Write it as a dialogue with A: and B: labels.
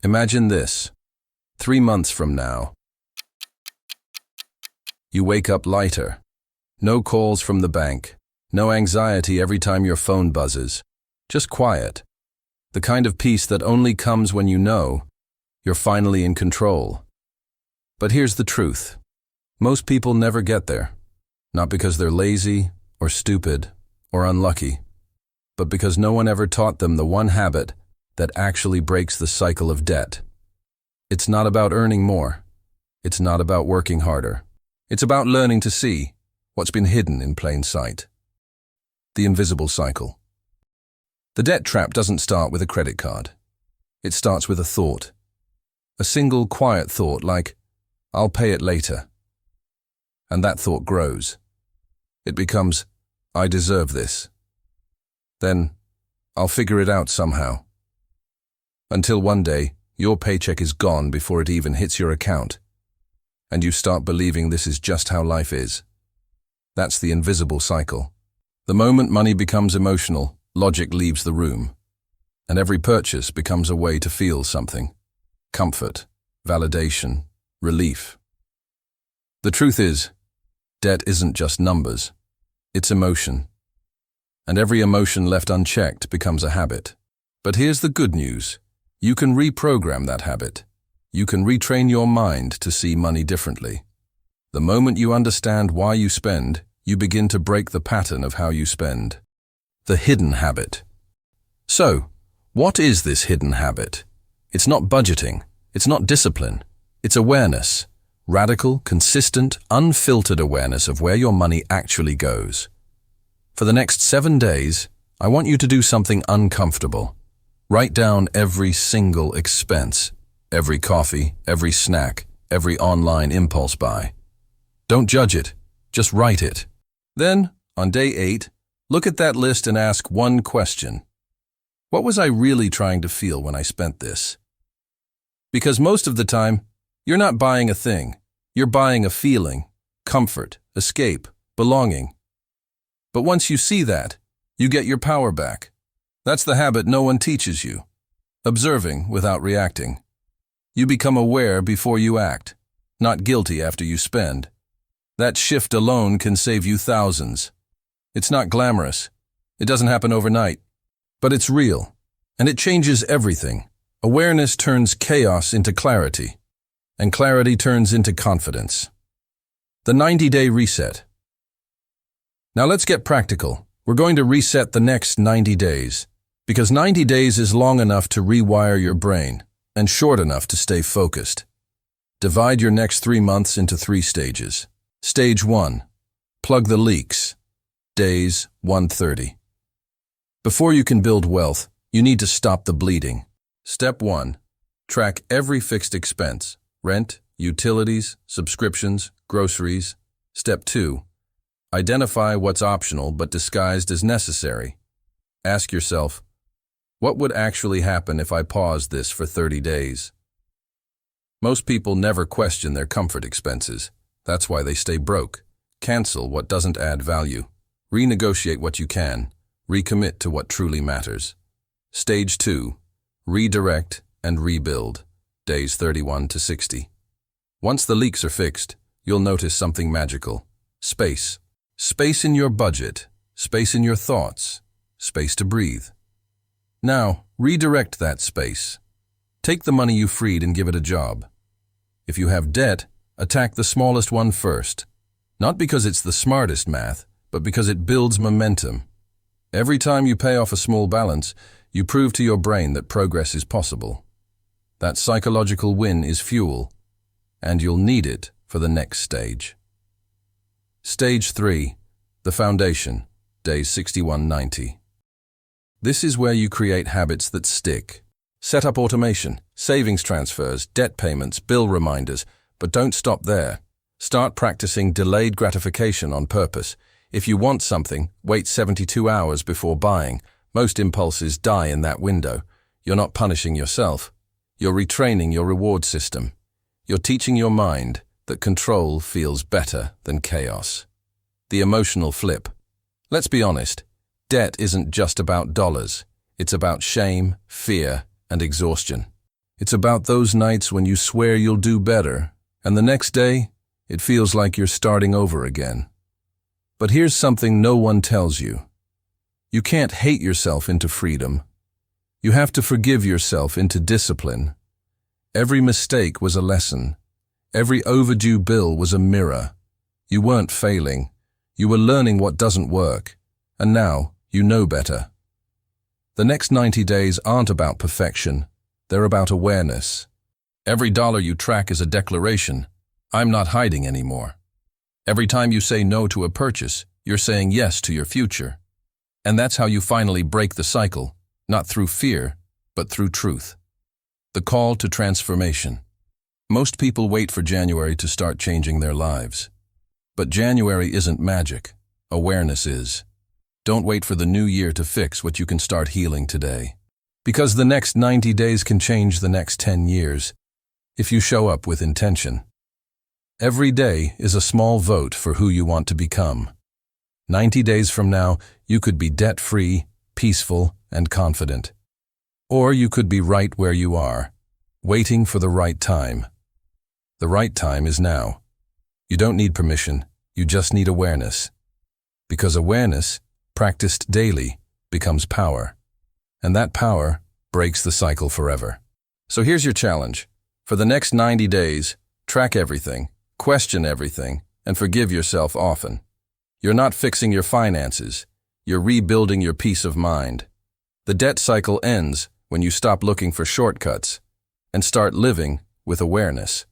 A: Imagine this. 3 months from now, you wake up lighter. No calls from the bank. No anxiety every time your phone buzzes. Just quiet. The kind of peace that only comes when you know you're finally in control. But here's the truth. Most people never get there. Not because they're lazy or stupid or unlucky, but because no one ever taught them the one habit that actually breaks the cycle of debt. It's not about earning more. It's not about working harder. It's about learning to see what's been hidden in plain sight. The invisible cycle. The debt trap doesn't start with a credit card. It starts with a thought. A single quiet thought like, I'll pay it later. And that thought grows. It becomes, I deserve this. Then, I'll figure it out somehow. Until one day, your paycheck is gone before it even hits your account. And you start believing this is just how life is. That's the invisible cycle. The moment money becomes emotional, logic leaves the room. And every purchase becomes a way to feel something. Comfort, validation, relief. The truth is, debt isn't just numbers. It's emotion. And every emotion left unchecked becomes a habit. But here's the good news. You can reprogram that habit. You can retrain your mind to see money differently. The moment you understand why you spend, you begin to break the pattern of how you spend. The hidden habit. So, what is this hidden habit? It's not budgeting. It's not discipline. It's awareness. Radical, consistent, unfiltered awareness of where your money actually goes. For the next 7 days, I want you to do something uncomfortable. Write down every single expense. Every coffee, every snack, every online impulse buy. Don't judge it, just write it. Then, on day 8, look at that list and ask one question. What was I really trying to feel when I spent this? Because most of the time, you're not buying a thing. You're buying a feeling, comfort, escape, belonging. But once you see that, you get your power back. That's the habit no one teaches you. Observing without reacting. You become aware before you act, not guilty after you spend. That shift alone can save you thousands. It's not glamorous. It doesn't happen overnight. But it's real, and it changes everything. Awareness turns chaos into clarity, and clarity turns into confidence. The 90-day reset. Now let's get practical. We're going to reset the next 90 days, because 90 days is long enough to rewire your brain, and short enough to stay focused. Divide your next 3 months into 3 stages. Stage 1. Plug the leaks. Days 130. Before you can build wealth, you need to stop the bleeding. Step 1. Track every fixed expense. Rent, utilities, subscriptions, groceries. Step 2. Identify what's optional but disguised as necessary. Ask yourself, what would actually happen if I paused this for 30 days? Most people never question their comfort expenses. That's why they stay broke. Cancel what doesn't add value. Renegotiate what you can. Recommit to what truly matters. Stage 2. Redirect and rebuild. Days 31 to 60. Once the leaks are fixed, you'll notice something magical. Space. Space in your budget. Space in your thoughts. Space to breathe. Now, redirect that space. Take the money you freed and give it a job. If you have debt, attack the smallest one first. Not because it's the smartest math, but because it builds momentum. Every time you pay off a small balance, you prove to your brain that progress is possible. That psychological win is fuel, and you'll need it for the next stage. Stage 3. The foundation. Days 61-90. This is where you create habits that stick. Set up automation, savings transfers, debt payments, bill reminders, but don't stop there. Start practicing delayed gratification on purpose. If you want something, wait 72 hours before buying. Most impulses die in that window. You're not punishing yourself. You're retraining your reward system. You're teaching your mind that control feels better than chaos. The emotional flip. Let's be honest. Debt isn't just about dollars. It's about shame, fear, and exhaustion. It's about those nights when you swear you'll do better, and the next day, it feels like you're starting over again. But here's something no one tells you. You can't hate yourself into freedom. You have to forgive yourself into discipline. Every mistake was a lesson. Every overdue bill was a mirror. You weren't failing. You were learning what doesn't work. And now, you know better. The next 90 days aren't about perfection. They're about awareness. Every dollar you track is a declaration. I'm not hiding anymore. Every time you say no to a purchase, you're saying yes to your future. And that's how you finally break the cycle, not through fear, but through truth. The call to transformation. Most people wait for January to start changing their lives. But January isn't magic. Awareness is. Don't wait for the new year to fix what you can start healing today. Because the next 90 days can change the next 10 years, if you show up with intention. Every day is a small vote for who you want to become. 90 days from now, you could be debt-free, peaceful, and confident. Or you could be right where you are, waiting for the right time. The right time is now. You don't need permission, you just need awareness. Because awareness, practiced daily, becomes power. And that power breaks the cycle forever. So here's your challenge. For the next 90 days, track everything, question everything, and forgive yourself often. You're not fixing your finances. You're rebuilding your peace of mind. The debt cycle ends when you stop looking for shortcuts and start living with awareness.